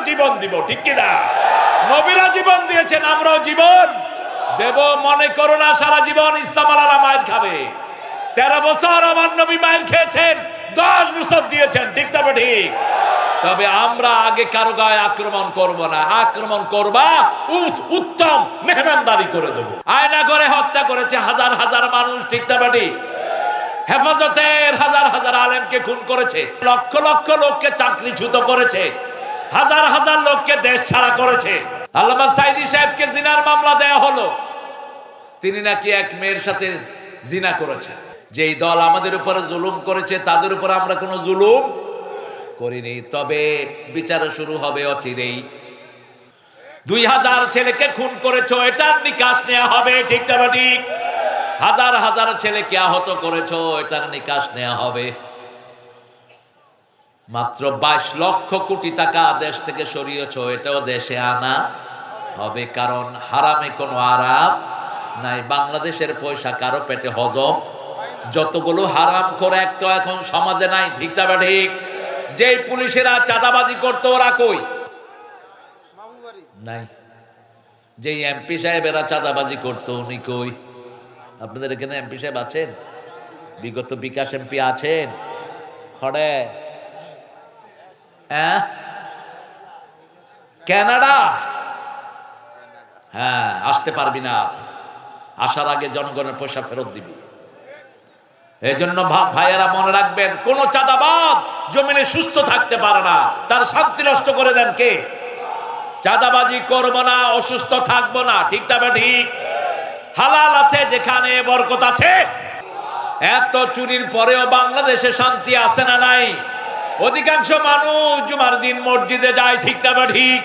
জীবন দিব, ঠিক কিনা? নবীরা জীবন দিয়েছেন, আমরাও জীবন দেব। মনে করো না সারা জীবন ইসলাম আলারা মায়ের খাবে। 13 বছর আমার নবী মায়ের খেয়েছেন, 10 বছর দিয়েছেন, ঠিক তবে ঠিক। তবে আমরা আগে কারো গায়ে আক্রমণ করব না, আক্রমণ করবা উত্তম মেহমানদারি করে দেব। আয়না করে হত্যা করেছে হাজার হাজার মানুষ, ঠিক তবে ঠিক। হেফাজতের হাজার হাজার আলেমকে খুন করেছে, লক্ষ লক্ষ লোককে চাকরিচ্যুত করেছে, হাজার হাজার লোককে দেশ ছাড়া করেছে। আল্লামা সাঈদী সাহেবকে জিনার মামলা দেয়া হলো, তিনি নাকি এক মেয়ের সাথে জিনা করেছে। যেই দল আমাদের উপরে জুলুম করেছে তাদের উপর আমরা কোনো জুলুম করিনি, তবে বিচার শুরু হবে অচিরেই। 2000 ছেলেকে খুন করেছো, এটার নিকাশ নেওয়া হবে, ঠিক না ঠিক? হাজার হাজার ছেলেকে আহত করেছো, এটার নিকাশ নেওয়া হবে। মাত্র 22 লক্ষ কোটি টাকা দেশ থেকে সরিয়েছো, এটাও দেশে আনা হবে, কারণ হারামে কোনো আরাম নাই। বাংলাদেশের পয়সা কারো পেটে হজম। যতগুলো হারাম করে একটা এখন সমাজে নাই, ঠিক না ঠিক? যেই পুলিশেরা চাঁদাবাজি করতো ওরা কই? নাই। যেই এমপি সাহেবেরা চাঁদাবাজি করতো উনি কই? আপনাদের এখানে এমপি সাহেব আছেন? বিগত বিকাশ এমপি আছেন? খড়ে কানাডা? হ্যাঁ, আসতে পারবি না, আসার আগে জনগণের পয়সা ফেরত দিবি। এই জন্য ভাইয়েরা মনে রাখবেন, কোন চাঁদাবাজ জমিনে সুস্থ থাকতে পারে না, তার শান্তি নষ্ট করে দেন কে? চাঁদাবাজি করবো না, অসুস্থ থাকবো না, ঠিক না ঠিক? হালাল আছে যেখানে বরকত আছে। এত চুরির পরেও বাংলাদেশে শান্তি আছে না নাই? অধিকাংশ মানুষ জুমার দিন মসজিদে যায়, ঠিক না ঠিক?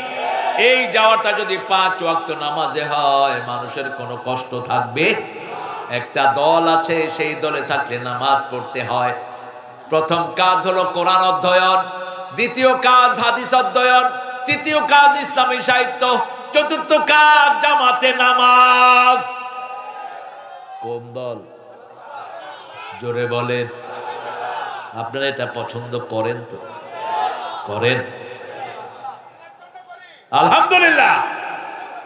এই যাওয়াটা যদি 5 ওয়াক্ত নামাজে হয়, মানুষের কোনো কষ্ট থাকবে? একটা দল আছে, সেই দলে থাকলে নামাজ পড়তে হয়। প্রথম কাজ হলো কোরআন অধ্যয়ন, দ্বিতীয় কাজ হাদিস অধ্যয়ন, তৃতীয় কাজ ইসলামী সাহিত্য, চতুর্থ কাজ জামাতে নামাজ। কোন দল? জোরে বলেন। আপনারা এটা পছন্দ করেন তো? করেন? আলহামদুলিল্লাহ।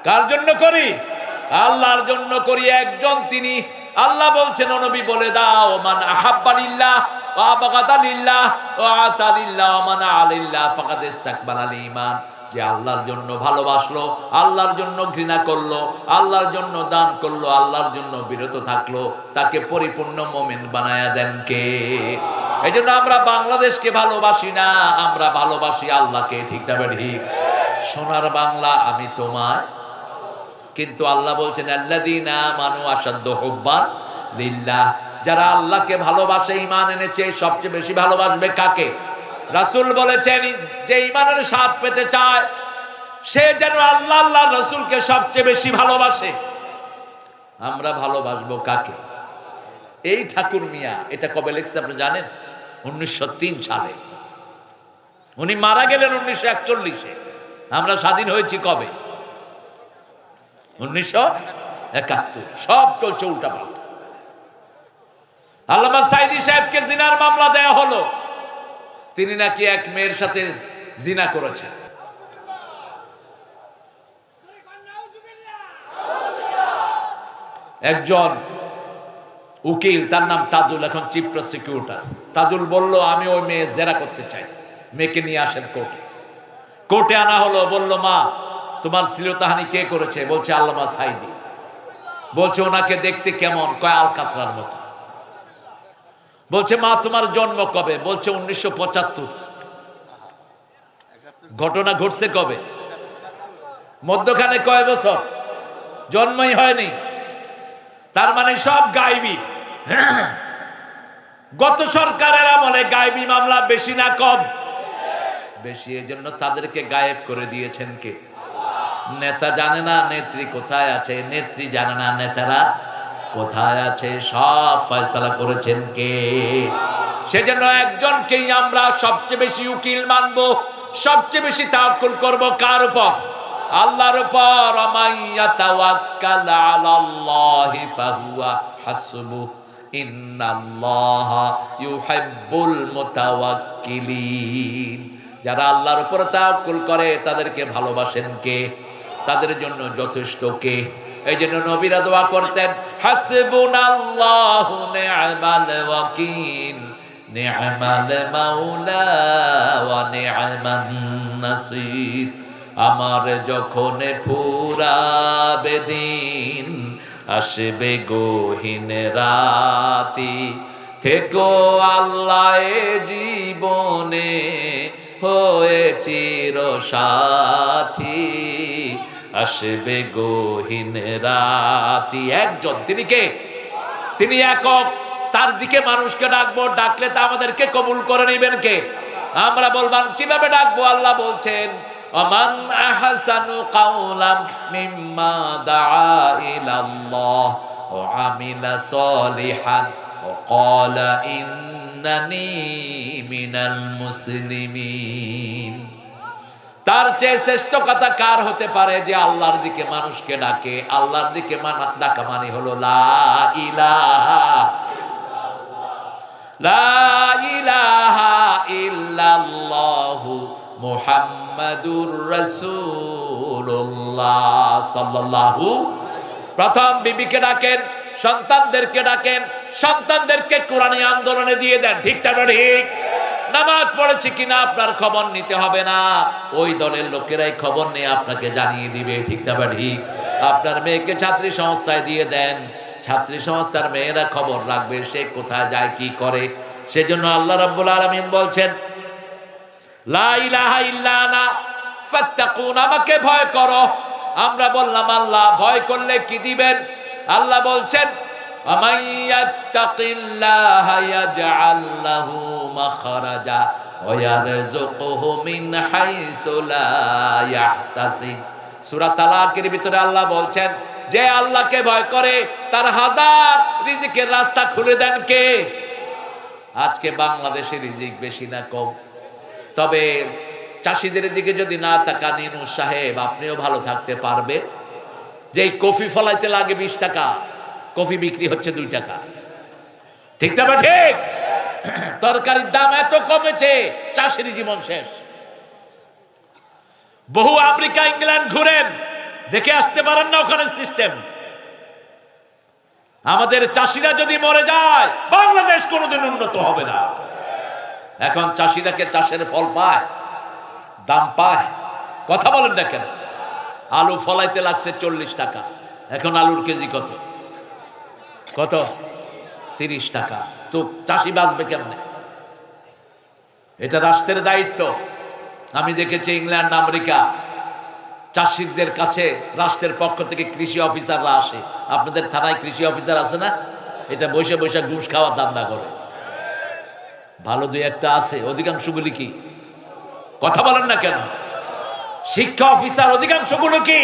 কার জন্য করি? আল্লাহর জন্য করি। একজন তিনি আল্লাহ বলছেন, নবী বলে দাও, মান আহাব্বালিল্লাহ ওয়া আবগাদালিল্লাহ ওয়া আতালিল্লাহ ওয়া মানা আলিল্লাহ ফাকাদ ইস্তাকবালাল ঈমান। যে আল্লাহর জন্য ভালোবাসলো, আল্লাহর জন্য ঘৃণা করলো, আল্লাহর জন্য দান করলো, আল্লাহর জন্য বিরত থাকলো, তাকে পরিপূর্ণ মুমিন বানায়া দেন কে? এইজন্য আমরা বাংলাদেশকে ভালোবাসি না, আমরা ভালোবাসি আল্লাহকে, ঠিক না ঠিক? সোনার বাংলা আমি তোমায়। কিন্তু আল্লাহ বলছেন, আল্লাযীনা আমানু আশাদ্দু হুব্বান লিল্লাহ। যারা আল্লাহকে ভালোবাসে, ঈমান এনেছে, সবচেয়ে বেশি ভালোবাসবে কাকে? রাসূল বলেছেন, যে ঈমানের স্বাদ পেতে চায় সে যেন আল্লাহ আল্লাহ রাসূলকে সবচেয়ে বেশি ভালোবাসে। আমরা ভালোবাসবো কাকে? এই ঠাকুর মিয়া এটা কবে লিখছে আপনি জানেন? 1903 সালে। উনি মারা গেলেন 1941-এ। আমরা স্বাধীন হয়েছি কবে? 1971। সব চলছে উল্টা পাল্টা। আল্লামা সাঈদী সাহেবকে জিনার মামলা দেয়া হলো, তিনি নাকি এক মেয়ের সাথে জিনা করেছেন। একজন উকিল, তার নাম তাজুল, এখন চিফ প্রসিকিউটর। তাজুল বলল, আমি ওই মেয়ে জেরা করতে চাই, মেয়েকে নিয়ে আসেন কোর্টে। কোর্টে আনা হলো, বলল, মা তোমার শ্লীলতাহানি কে করেছে? বলছে আল্লামা সাঈদী। বলছে ওনাকে দেখতে কেমন? কয় আলকাতরার মতো। বলছে মা তোমার জন্ম কবে? বলছে 1975। ঘটনা ঘটছে কবে? মধ্যখানে কয় বছর? জন্মই হয়নি। তার মানে সব গায়েবী। গত সরকারের আমলে গায়েবী মামলা বেশি না কম? বেশি। এজন্য তাদেরকে গায়েব করে দিয়েছেন কে? নেতা জানে না নেত্রী কোথায় আছে, নেত্রী জানে না নেতারা কোথায় আছে। সব ফয়সালা করেছেন কে? সেজন্য একজনকেই আমরা সবচেয়ে বেশি উকিল মানবো, সবচেয়ে বেশি তাওয়াক্কুল করব কার উপর? আল্লাহর উপর। আমাইয়া তাওয়াক্কাল আলাল্লাহি ফাহুয়া হাসবু ইন্নাল্লাহা ইউহিব্বুল মুতাওয়াক্কিলিন। যারা আল্লাহর উপর তাওয়াক্কুল করে তাদেরকে ভালোবাসেন কে? তাদের জন্য যথেষ্ট কে? এই জন্য নবীরা দোয়া করতেন, হাসবুনাল্লাহু নি'মাল ওয়াকিল, নি'মাল মাওলা ওয়া নি'মান নাসির। আমার যখন ফুরাবে দিন, আসবে গহীন রাতি, থেকো আল্লাহ এ জীবনে হয়ে চির সাথী, আসবে গহীন রাতি। একজন, তিনি কে? তিনি একক, তার দিকে মানুষকে ডাকবো, ডাকলে তা আমাদেরকে কবুল করে নেবেন কে? আমরা বলবান কিভাবে ডাকবো? আল্লাহ বলছেন, ওমান আহসানু কাওলাম মিম্মা দাআ ইলাল্লাহ ওয়া আমিলা সলিহান ওয়া ক্বালা ইন্নানি মিনাল মুসলিমিন। তার চেয়ে শ্রেষ্ঠ কথা কার হতে পারে যে আল্লাহর দিকে মানুষকে ডাকে? আল্লাহর দিকে ডাকা মানে হলো লা ইলাহা, লা ইলাহা ইল্লাল্লাহু মুহাম্মাদুর রাসূলুল্লাহ সাল্লাল্লাহু। প্রথম বিবিকে ডাকেন, সন্তানদেরকে ডাকেন, সন্তানদেরকে কোরআনী আন্দোলনে দিয়ে দেন। ঠিকটা না ঠিক? নামাজ পড়েছে কিনা আপনার খবর নিতে হবে না, ওই দলের লোকেরাই খবর নিয়ে আপনাকে জানিয়ে দিবে। ঠিকটা বা ঠিক? আপনার মেয়েকে ছাত্রী সংস্থায় দিয়ে দেন, ছাত্রী সংস্থার মেয়েরা খবর রাখবে সে কোথায় যায় কি করে। সেজন্য আল্লাহ রাব্বুল আলামিন বলছেন, লা ইলাহা ইল্লা আনা ফাত্তাকুন, আমাকে ভয় করো। আমরা বললাম আল্লাহ ভয় করলে কি দিবেন? আল্লাহ বলছেন, ومن يتق الله يجعل له مخرجا ويرزقه من حيث لا يحتسب। সূরা তালাকের ভিতরে আল্লাহ বলছেন, যে আল্লাহকে ভয় করে তার হাজার রিজিকের রাস্তা খুলে দেন কে? আজকে বাংলাদেশে রিজিক বেশি না কম? তবে চাষিদের দিকে যদি না তাকান, ইউনূস সাহেব আপনিও ভালো থাকতে পারবে। যে কফি ফলাইতে লাগে 20 টাকা, কফি বিক্রি হচ্ছে 2 টাকা। ঠিক না ঠিক? তরকারির দাম এত কমেছে, চাষির জীবন শেষ। বহু আমেরিকা ইংল্যান্ড ঘুরেন, দেখে আসতে পারেন না ওখানে সিস্টেম। আমাদের চাষিরা যদি মরে যায়, বাংলাদেশ কোনোদিন উন্নত হবে না। এখন চাষিরাকে চাষের ফল পায়, দাম পায়, কথা বলেন না কেন? আলু ফলাইতে লাগছে 40 টাকা, এখন আলুর কেজি কত? কত? 30 টাকা। তো চাষি বাঁচবে কেমনে? এটা রাষ্ট্রের দায়িত্ব। আমি দেখেছি ইংল্যান্ড আমেরিকা, চাষিদের কাছে রাষ্ট্রের পক্ষ থেকে কৃষি অফিসাররা আসে। আপনাদের থানায় কৃষি অফিসার আছে না? এটা বসে বসে ঘুষ খাওয়ার ধান্দা করে। ভালো দুই একটা আছে, অধিকাংশগুলি কি? কথা বলেন না কেন? শিক্ষা অফিসার অধিকাংশগুলো কি?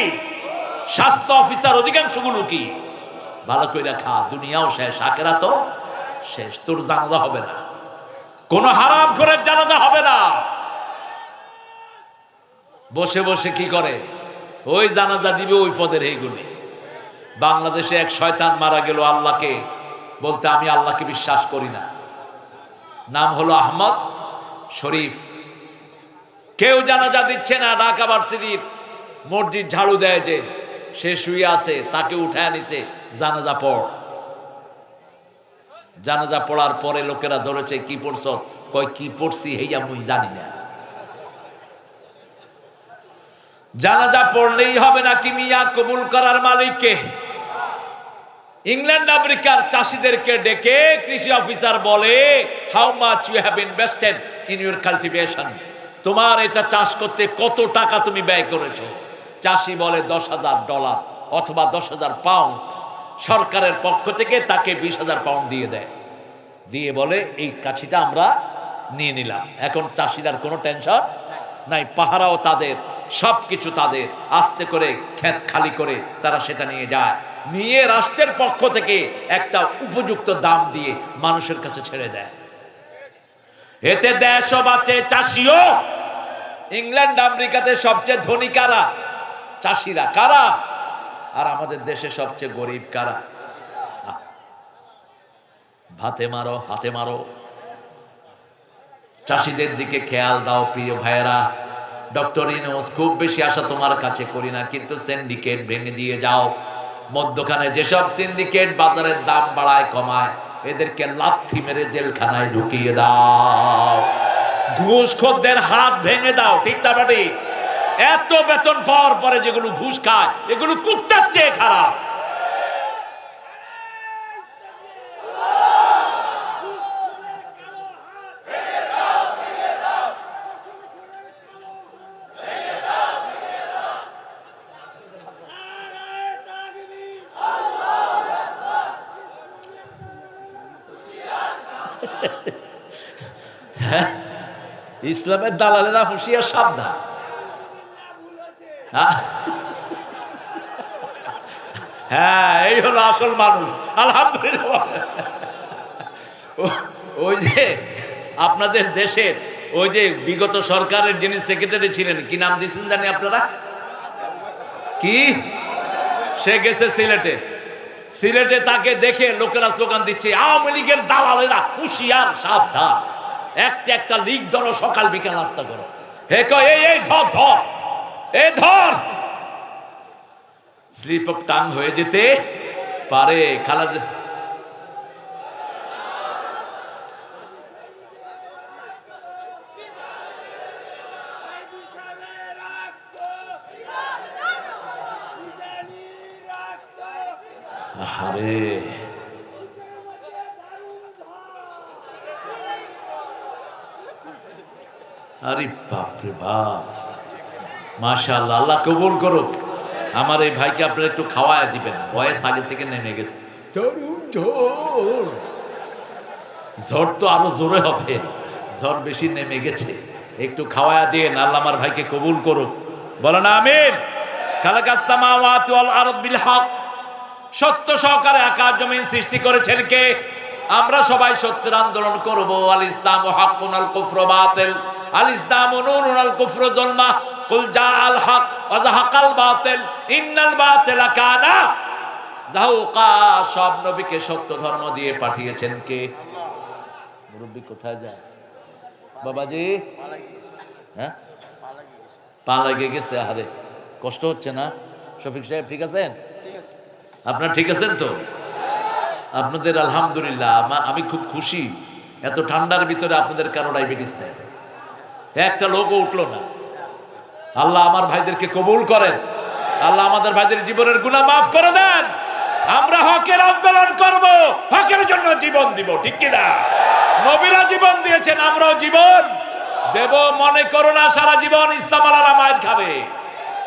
স্বাস্থ্য অফিসার অধিকাংশগুলো কি? ভালো কইরা খা, দুনিয়াও শেষ, আখিরাতও শেষ। তোর জানাজা হবে না, কোন হারাম করে জানাজা হবে না। বসে বসে কি করে? ওই জানাজা দিবে ওই পদের এইগুলি। বাংলাদেশে এক শয়তান মারা গেল আল্লাহকে বলতে, আমি আল্লাহকে বিশ্বাস করি না। নাম হলো আহমদ শরীফ। কেউ জানাজা দিচ্ছে না। ঢাকা ভার্সিটির মসজিদ ঝাড়ু দেয় যে, সে শুয়ে আছে, তাকে উঠায় নিছে, জানাজা পড়। জানাজা পড়ার পরে লোকেরা ধরেছে, কি পড়ছ? কয় কি পড়ছি হেইয়া মুই জানি না। জানাজা পড়লেই হবে না কি মিয়া? কবুল করার মালিক কে? ইংল্যান্ড আমেরিকার চাষিদেরকে ডেকে কৃষি অফিসার বলে, how much you have invested in your cultivation, তোমার এটা চাষ করতে কত টাকা তুমি ব্যয় করেছো? চাষি বলে $10,000 অথবা 10,000 পাউন্ড। সরকারের পক্ষ থেকে তাকে 20,000 পাউন্ড দিয়ে দেয়, দিয়ে বলে এই কাছিটা আমরা নিয়ে নিলাম। এখন চাষিরার কোনো টেনশন নাই, পাহারাও তাদের, সবকিছু তাদের। আস্তে করে ক্ষেত খালি করে তারা সেটা নিয়ে যায়, নিয়ে রাষ্ট্রের পক্ষ থেকে একটা উপযুক্ত দাম দিয়ে মানুষের কাছে ছেড়ে দেয়। এতে দেশও বাঁচে, চাষিও। ইংল্যান্ড আমেরিকাতে সবচেয়ে ধনী কারা? চাষিরা। কারা? আর আমাদের দেশে সবচেয়ে গরিব কারা? ভাতে মারো, হাতে মারো। চাষিদের দিকে খেয়াল দাও প্রিয় ভাইয়েরা। ডক্টর ইউনূস, খুব বেশি আশা তোমার কাছে করি না, কিন্তু সিন্ডিকেট ভেঙে দিয়ে যাও। মধ্যখানে যেসব সিন্ডিকেট বাজারের দাম বাড়ায় কমায়, এদেরকে লাথি মেরে জেলখানায় ঢুকিয়ে দাও। ঘুষখোরদের হাত ভেঙে দাও, ঠিক না বাড়ি? এত বেতন পাওয়ার পরে যেগুলো ঘুষ খায়, এগুলো কুত্তার চেয়ে খারাপ। ইসলামের দালালেরা হুঁশিয়ার, সাবধান। হ্যাঁ, এই হলো আসল মানুষ। আলহামদুলিল্লাহ। ওই যে আপনাদের দেশের ওই যে বিগত সরকারের যিনি সেক্রেটারি ছিলেন, কি নাম দিয়েছেন জানি আপনারা? কি? সে গেছে সিলেটে। সিলেটে তাকে দেখে লোকেরা স্লোগান দিচ্ছে, আওয়ামী লীগের দালালেরা হুঁশিয়ার, সাবধান। একটা লিগ ধরো, সকাল বিকাল নাস্তা করো। হে কয়, এই ধর ধর, এই ধর। স্লিপ অফ টাং হয়ে যেতে পারে। খালাদা আরে আরে বাপরে বাপ, মাশাআল্লাহ, আল্লাহ কবুল করুক। আমার এই ভাইকে আপনারা একটু খাওয়ায় দিবেন, বয়স আগে থেকে নেমে গেছে। ঝড় তো আরো জোরে হবে, ঝড় বেশি নেমে গেছে, একটু খাওয়ায় দিয়ে। আল্লাহ আমার ভাইকে কবুল করুক, বলেন আমিন। খালাকাস সামাওয়াতি ওয়াল আরদ বিল হক, সত্য সহকারে আকাশ জমিন সৃষ্টি করেছেন কে? আমরা সবাই সত্যের আন্দোলন করব। আল ইসলামু হাক্কুন আল কুফরু বাতিল, আল ইসলামু নূরুন আল কুফরু যুলমা, কুল জাআল হক ওয়া যাহাকাল বাতিল ইন্নাল বাতিলা কানা যাহুকা। সব নবীকে সত্য ধর্ম দিয়ে পাঠিয়েছেন কে? মুরব্বি কোথায় যায় বাবাজি? হ্যাঁ, পা লেগে গেছে। আরে কষ্ট হচ্ছে না? শফিক সাহেব ঠিক আছেন? আপনারা ঠিক আছেন তো? আপনাদের আলহামদুলিল্লাহ, আমি খুব খুশি। এত ঠান্ডার ভিতরে আপনাদের কারো ডায়াবেটিস নেই, একটা লোকও উঠলো না। আল্লাহ আমার ভাইদেরকে কবুল করেন। আল্লাহ আমাদের ভাইদের জীবনের গুনাহ মাফ করে দেন। আমরা হকের আন্দোলন করব, হকের জন্য জীবন দিব, ঠিক কিনা? নবীরা জীবন দিয়েছেন, আমরাও জীবন দেব। মনে করো না সারা জীবন ইসলাম আলারা মায়ের খাবে।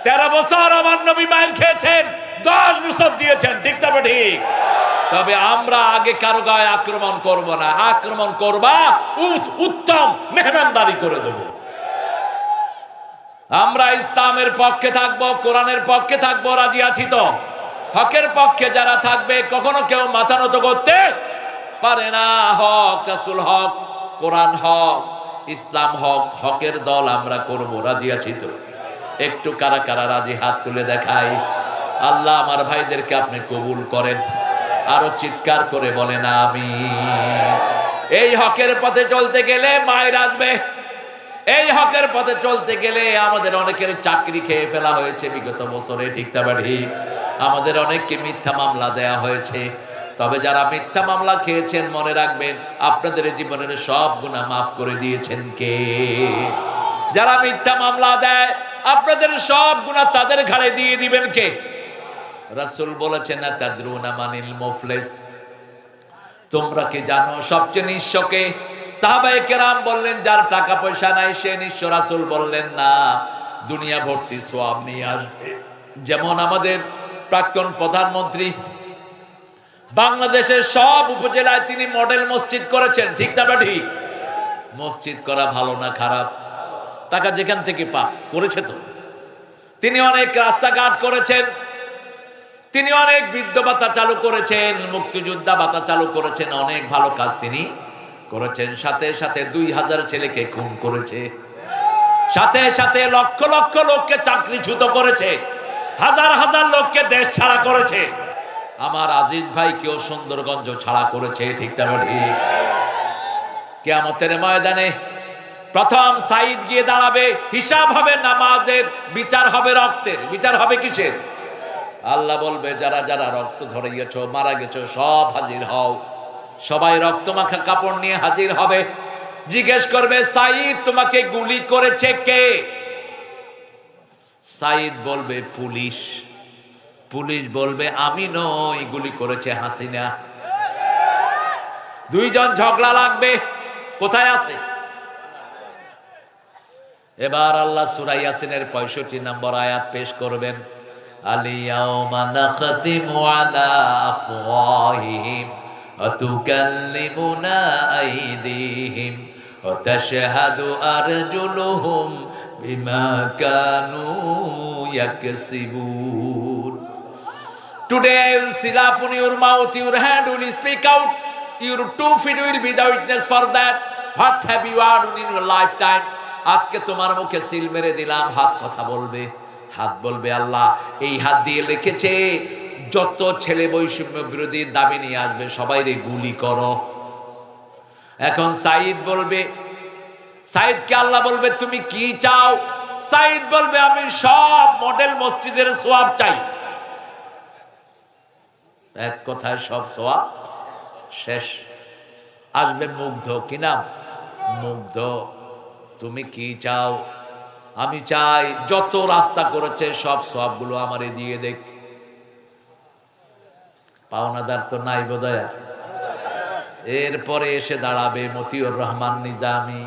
13 বছর আমার নবী মায়ের খেয়েছেন, 10 বছর দিয়েছেন, ঠিক তবে ঠিক। তবে আমরা আগে কারো গায়ে আক্রমণ করব না। আক্রমণ করবা উত্তম মেহমানদারি করে দেব। আমরা ইসলামের পক্ষে থাকব, কোরআনের পক্ষে থাকব, রাজি আছি তো? হকের পক্ষে যারা থাকবে, কখনো কেউ মাথা নত করতে পারে না। হক, রাসূল হক, কোরআন হক, ইসলাম হক, হকের দল আমরা করব, রাজি আছি তো? একটু কারা কারা রাজি হাত তুলে দেখাই। আল্লাহ আমার ভাইদেরকে আপনি কবুল করেন। আরো চিৎকার করে বলেন আমিন। এই হকের পথে চলতে গেলে মায়ের আসবে। এই হকের পথে চলতে গেলে আমাদের অনেকের চাকরি খেয়ে ফেলা হয়েছে বিগত বছরে, ঠিক না ঠিক? আমাদের অনেককে মিথ্যা মামলা দেয়া হয়েছে। তবে যারা মিথ্যা মামলা খেয়েছেন, মনে রাখবেন আপনাদের জীবনের সব গুনাহ মাফ করে দিয়েছেন কে? যারা মিথ্যা মামলা দেয়, আপনাদের সব গুনাহ তাদের ঘাড়ে দিয়ে দিবেন কে? রাসূল বলেছেন, তাদরুনা মানিল মুফলিস, তোমরা কি জানো সবচেয়ে নিঃস্বকে? সাহাবায়ে কেরাম বললেন, যার টাকা পয়সা নাই সে নিঃস্ব। রাসূল বললেন, না, দুনিয়া ভর্তি সওয়াব নিয়ে আসবে। যেমন আমাদের প্রাক্তন প্রধানমন্ত্রী বাংলাদেশের সব উপজেলায় তিনি মডেল মসজিদ করেছেন, ঠিক না ঠিক? মসজিদ করা ভালো না খারাপ? টাকা যেখান থেকে করেছে তো। তিনি অনেক রাস্তাঘাট করেছেন, তিনি অনেক বৃদ্ধ ভাতা চালু করেছেন, মুক্তিযোদ্ধা ভাতা চালু করেছেন, অনেক ভালো কাজ তিনি করেছেন। সাথে সাথে 2000 ছেলেকে খুন করেছে, সাথে সাথে লক্ষ লক্ষ লোককে চাকরিচ্যুত করেছে, হাজার হাজার লোককে দেশ ছাড়া করেছে। আমার আজিজ ভাইকেও সুন্দরগঞ্জ ছাড়া করেছে, ঠিক না ঠিক? কিয়ামতের ময়দানে প্রথম সাইদ গিয়ে দাঁড়াবে, হিসাব হবে নামাজের, বিচার হবে রক্তের। বিচার হবে কিসের? আল্লাহ বলবে যারা যারা রক্ত ঝরিয়েছো, মারা গেছো, সব হাজির হও। সবাই রক্ত মাখা কাপড় নিয়ে হাজির হবে। জিজ্ঞেস করবে সাইদ তোমাকে গুলি করেছে কে? সাইদ বলবে পুলিশ। পুলিশ বলবে আমি নই, গুলি করেছে হাসিনা। দুইজন ঝগড়া লাগবে, কোথায় আছে? এবার আল্লাহ সূরা ইয়াসিনের 65 নম্বর আয়াত পেশ করবেন। আলিয়াউমা নাখতিমু আলা আফওয়াহিহিম ওয়া তুকাল্লিমুনা আইদিহিম ওয়া তাশহাদু আরজুলুহুম বিমা Kanu ইয়াকসিবুন। Today I will seal upon your mouth, your hand will speak out, your 2 feet will be the witness for that. What have you done in your lifetime? আজকে তোমার মুখে সিল মেরে দিলাম, হাত কথা বলবে। হাত বলবে আল্লাহ এই হাত দিয়ে লিখেছে যত ছেলে বৈষম্য বিরোধী দাবি নিয়ে আসবে সবাইরে গুলি করো। এখন সাইদ বলবে, সাইদকে আল্লাহ বলবে তুমি কি চাও? সাইদ বলবে আমি সব মডেল মসজিদের সওয়াব চাই। এক কথায় সব সওয়াব শেষ। আসবে মুগ্ধ, কি নাম? মুগ্ধ। তুমি কি চাও? আমি চাই যত রাস্তা করেছে সব সওয়াবগুলো আমারে দিয়ে দেখ। পাওনাদার তো নাই বোধহয়। এরপরে এসে দাঁড়াবে মতিউর রহমান নিজামী।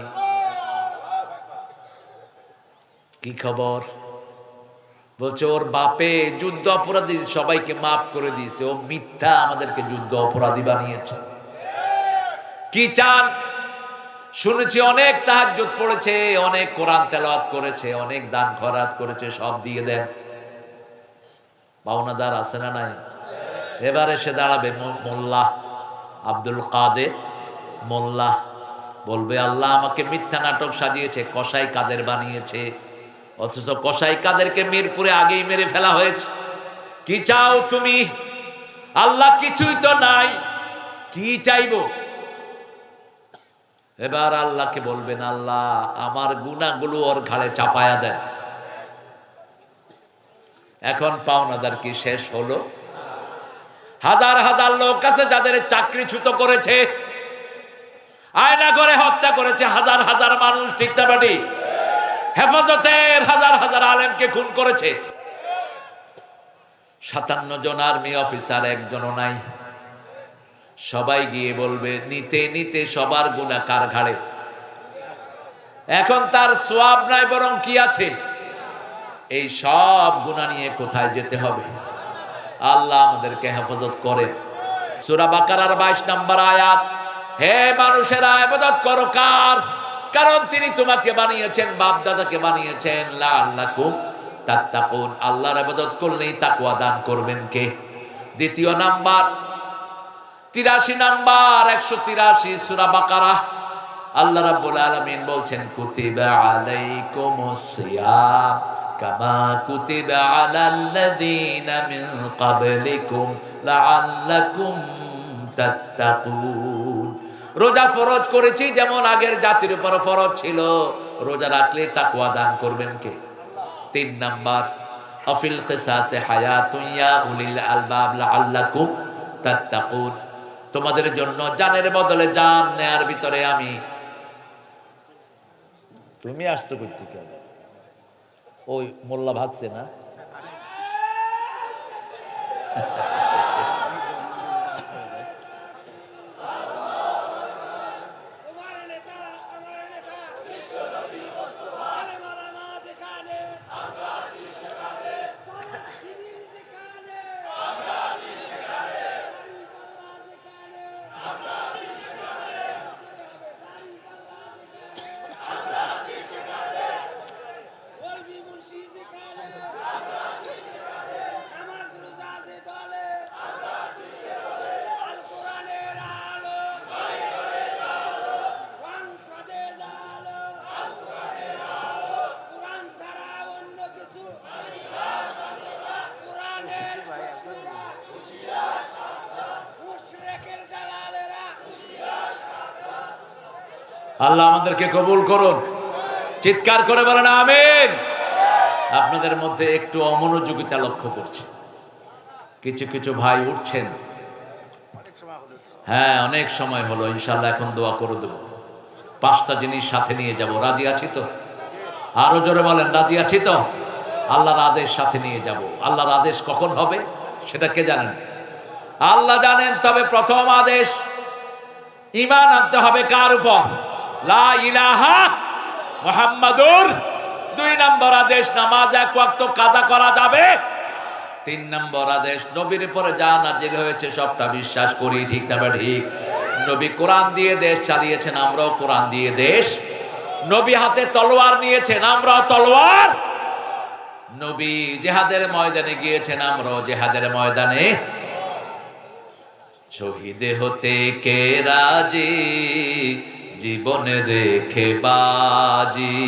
কি খবর? বলছে ওর বাপে যুদ্ধ অপরাধী সবাইকে মাফ করে দিয়েছে, ও মিথ্যা আমাদেরকে যুদ্ধ অপরাধী বানিয়েছে। কি চান? শুনেছি অনেক তাহাজ্জুদ পড়েছে, অনেক কোরআন তেলাওয়াত করেছে, অনেক দান খয়রাত করেছে, সব দিয়ে দেন। পাওনাদার আছে না নাই? এবার এসে দাঁড়াবে মোল্লা আব্দুল কাদের মোল্লা। বলবে আল্লাহ আমাকে মিথ্যা নাটক সাজিয়েছে, কসাই কাদের বানিয়েছে, অথচ কসাই কাদেরকে মিরপুরে আগেই মেরে ফেলা হয়েছে। কি চাও তুমি? আল্লাহ কিছুই তো নাই, কি চাইবো? এবার আল্লাহকে বলবেন আল্লাহ আমার গুনাহগুলো ওর ঘাড়ে চাপায়া দেন। এখন পাওনাদার কি শেষ হলো? হাজার হাজার লোক আছে যাদের চাকরিচ্যুত করেছে, আয়না করে হত্যা করেছে হাজার হাজার মানুষ, ঠিক না বাড়ি? হেফাজতের হাজার হাজার আলেমকে খুন করেছে। 57 জন আর্মি অফিসার একজনও নাই। সবাই গিয়ে বলবে নিতে নিতে সবার গুনাহ কার ঘাড়ে? এখন তার সওয়াব নাই, বরং কি আছে? এই সব গুনাহ নিয়ে কোথায় যেতে হবে? আল্লাহ আমাদেরকে হেফাজত করেন। সূরা বাকারার 22 নম্বর আয়াত। হে মানুষেরা ইবাদত করো কার? কারণ তিনি তোমাকে বানিয়েছেন, বাপ দাদাকে বানিয়েছেন লাআল্লাকুম তাত্তাকুন। আল্লাহর ইবাদত করলেই তাকওয়া দান করবেন কে? দ্বিতীয় নাম্বার 83 নাম্বার 183 সূরা বাকারা। আল্লাহ রাব্বুল আলামিন বলছেন কুতিবা আলাইকুমুস সিয়াম কামা কুতিবা আলাল্লাযীনা মিন ক্বাবলিকুম লাআল্লাকুম তাত্তাকুন। রোজা ফরজ করেছি যেমন আগের জাতির উপর ফরজ ছিল, রোজা রাখলে তাকওয়া দান করবেন কে? 3 নাম্বার আফিল কিসাসে হায়াতুন ইয়া উলিল আলবাব লাআল্লাকুম তাত্তাকুন। তোমাদের জন্য জানের বদলে জান নেয়ার ভিতরে আমি। তুমি আসছো কই থেকে? ওই মোল্লা ভাগছে না? আল্লাহ আমাদেরকে কবুল করুন। চিৎকার করে বলেন আমিন। আপনাদের মধ্যে একটু অমনোযোগিতা লক্ষ্য করছি, কিছু কিছু ভাই উঠছেন। হ্যাঁ, অনেক সময় হলো, ইনশাল্লাহ এখন দোয়া করে দেব। 5টা জিনিস সাথে নিয়ে যাব, রাজি আছি তো? আরো জোরে বলেন, রাজি আছি তো? আল্লাহর আদেশ সাথে নিয়ে যাব। আল্লাহর আদেশ কখন হবে সেটা কে জানেন? আল্লাহ জানেন। তবে প্রথম আদেশ, ঈমান আনতে হবে কার উপর? লা ইলাহা মুহাম্মাদুর। 2 নম্বর আদেশ, নামাজ 1 ওয়াক্ত কাজা করা যাবে। 3 নম্বর আদেশ, নবীর উপরে যা নাজিল হয়েছে সবটা বিশ্বাস করি, ঠিক না ঠিক? নবী কোরআন দিয়ে দেশ চালিয়েছেন, আমরাও কোরআন দিয়ে দেশ। নবী হাতে তলোয়ার নিয়েছেন, আমরাও তলোয়ার। নবী জিহাদের ময়দানে গিয়েছেন, আমরাও জিহাদের ময়দানে। শহীদ হতে কে রাজি, জীবনে রেখে বাজি।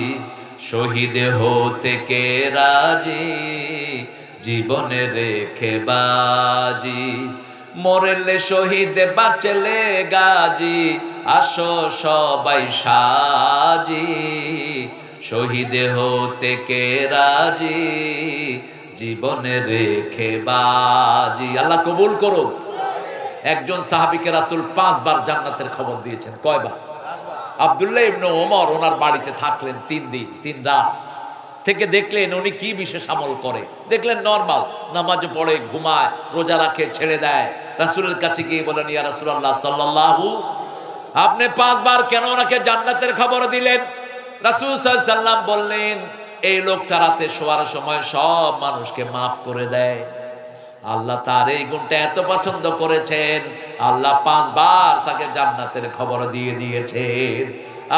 শহীদ হতে কে রাজি, জীবনে রেখে বাজি। মরলে শহীদ বাঁচলে গাজী, আসো সবাই সাজি। শহীদ হতে কে রাজি, জীবনে রেখে বাজি। আল্লাহ কবুল করুন। একজন সাহাবীকে রাসূল 5 বার জান্নাতের খবর দিয়েছেন। কয়বার? আব্দুল্লাহ ইবনে ওমর ওনার বাড়িতে থাকলেন 3 দিন 3 রাত, থেকে দেখলেন উনি কি বিশেষ আমল করে। দেখলেন নরমাল, নামাজ পড়ে, ঘুমায়, রোজা রাখে, ছেড়ে দেয়। রাসূলের কাছে গিয়ে বলেন, ইয়া রাসূলুল্লাহ সাল্লাল্লাহু, আপনি 5 বার কেন ওনাকে জান্নাতের খবর দিলেন? রাসূল সাল্লাল্লাহু আলাইহি সাল্লাম বললেন, এই লোকটা রাতে শোয়ার সময় সব মানুষকে মাফ করে দেয়। আল্লাহ তার এই গুণটা এত পছন্দ করেছেন, আল্লাহ 5 বার তাকে জান্নাতের খবর দিয়ে দিয়েছেন।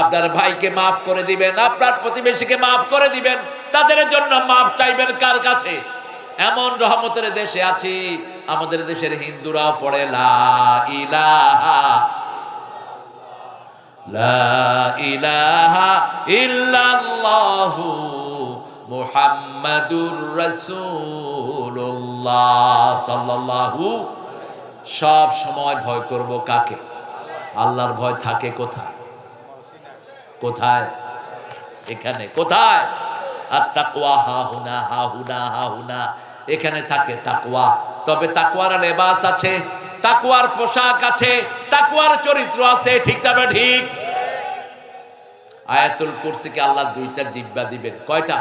আপনার ভাইকে মাফ করে দিবেন, আপনার প্রতিবেশীকে মাফ করে দিবেন, তাদের জন্য মাফ চাইবেন কার কাছে? এমন রহমতের দেশে আছি, আমাদের দেশের হিন্দুরাও পড়ে লা ইলাহা লা ইলাহা ইল্লাল্লাহু মুহাম্মাদুর রাসূলুল্লাহ সাল্লাল্লাহু। সব সময় ভয় করব কাকে? আল্লাহর ভয় থাকে কোথায়? কোথায়? এখানে। কোথায়? আত-তাকওয়া হাহুনা হাহুনা হাহুনা, এখানে থাকে তাকওয়া। তবে তাকওয়ার লেবাস আছে, তাকওয়ার পোশাক আছে, তাকওয়ার চরিত্র আছে, ঠিক তবে ঠিক। আয়াতুল কুরসিকে আল্লাহ 2টা জিহ্বা দিবেন। কয়টা?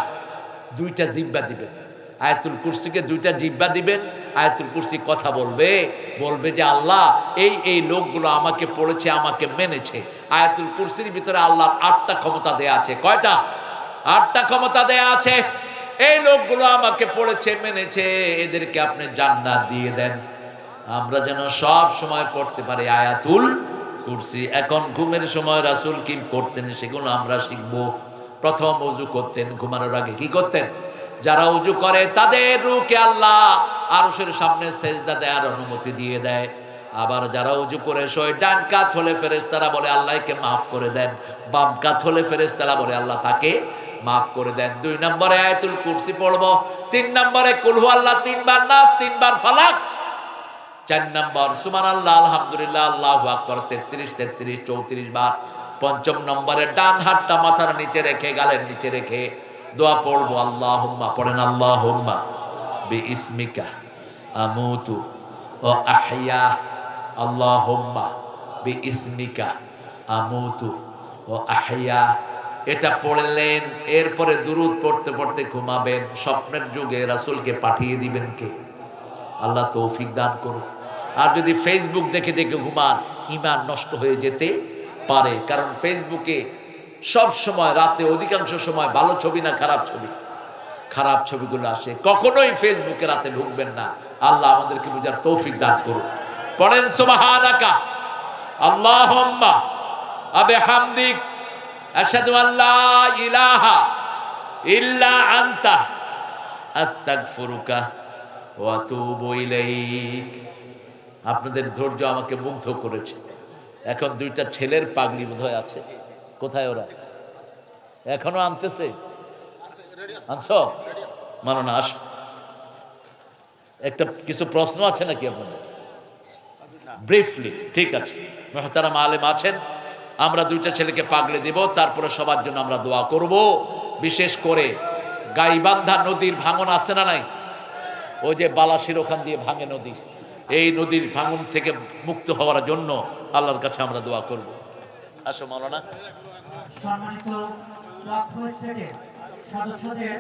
2টা জিহ্বা দিবেন। আয়াতুল কুরসিকে 2টা জিহ্বা দিবেন। আয়াতুল কুরসি কথা বলবে, বলবে যে আল্লাহ এই এই লোকগুলো আমাকে পড়েছে, আমাকে মেনেছে। আয়াতুল কুরসির ভিতরে আল্লাহর 8টা ক্ষমতা দেয়া আছে। কয়টা? 8টা ক্ষমতা দেয়া আছে। এই লোকগুলো আমাকে পড়েছে, মেনেছে, এদেরকে আপনি জান্নাত দিয়ে দেন। আমরা যেন সব সময় পড়তে পারি আয়াতুল কুরসি। এখন ঘুমের সময় রাসূল কি করতেন সেগুলো আমরা শিখব। প্রথম ওযু করতেন, ঘুমানোর আগে কি করতেন? যারা ওযু করে তাদের রূহকে আল্লাহ আরশের সামনে সেজদা দেওয়ার অনুমতি দিয়ে দেয়। আবার যারা ওযু করে শোয়, ডান কাত হলে ফেরেশতারা বলে আল্লাহ একে মাফ করে দেন, বাম কাত হলে ফেরেশতারা বলে আল্লাহ তাকে মাফ করে দেন। 2 নম্বরে আয়াতুল কুরসি পড়ব। 3 নম্বরে কুল হু আল্লাহ 3 বার, নাস 3 বার, ফালাক। 4 নম্বর সুবহানাল্লাহ, আলহামদুলিল্লাহ, আল্লাহু আকবার 33 33 34 বার। 5 নম্বরে ডান হাতটা মাথার নিচে রেখে, গালের নিচে রেখে দোয়া পড়বো। আল্লাহুম্মা, পড়েন আল্লাহুম্মা বিইসমিকা আমুতু ওয়া আহইয়া। আল্লাহুম্মা বিইসমিকা আমুতু ওয়া আহইয়া। এটা পড়লেন, এরপরে দুরূদ পড়তে পড়তে ঘুমাবেন। স্বপ্নের যুগে রাসূলকে পাঠিয়ে দিবেন কে? আল্লাহ তৌফিক দান করুন। আর যদি ফেসবুক দেখে দেখে ঘুমান, ঈমান নষ্ট হয়ে যেতে পারে। কারণ ফেসবুকে সব সময় রাতে অধিকাংশ সময় ভালো ছবি না খারাপ ছবি? খারাপ ছবিগুলো আসে। কখনোই ফেসবুকে রাতে ঢুকবেন না। আল্লাহ আমাদেরকে বুঝার তৌফিক দান করুন। পড়েন সুবহানাকা আল্লাহুম্মা আবিহামদিক আশহাদু আল্লা ইলাহা ইল্লা আনতা আস্তাগফিরুকা ওয়া আতুবু ইলাইক। আপনাদের ধৈর্য আমাকে মুগ্ধ করেছে। এখন 2টা ছেলের পাগড়ি বোধহয় আছে। কোথায় ওরা? এখনো আনতেছে? আনছো? মানো না, আসো। একটা কিছু প্রশ্ন আছে নাকি আপনাদের? ব্রিফলি, ঠিক আছে। মুহতারাম আলেম আছেন, আমরা দুইটা ছেলেকে পাগলে দেব, তারপরে সবার জন্য আমরা দোয়া করব। বিশেষ করে গাইবান্ধা নদীর ভাঙন আছে না নাই? ওই যে বালাসির ওখান দিয়ে ভাঙে নদী, এই নদীর ভাঙন থেকে মুক্ত হওয়ার জন্য আল্লাহর কাছে আমরা দোয়া করব। আসো মাওলানা। সম্মানিত ওয়াকফ স্টেটের সদস্যদের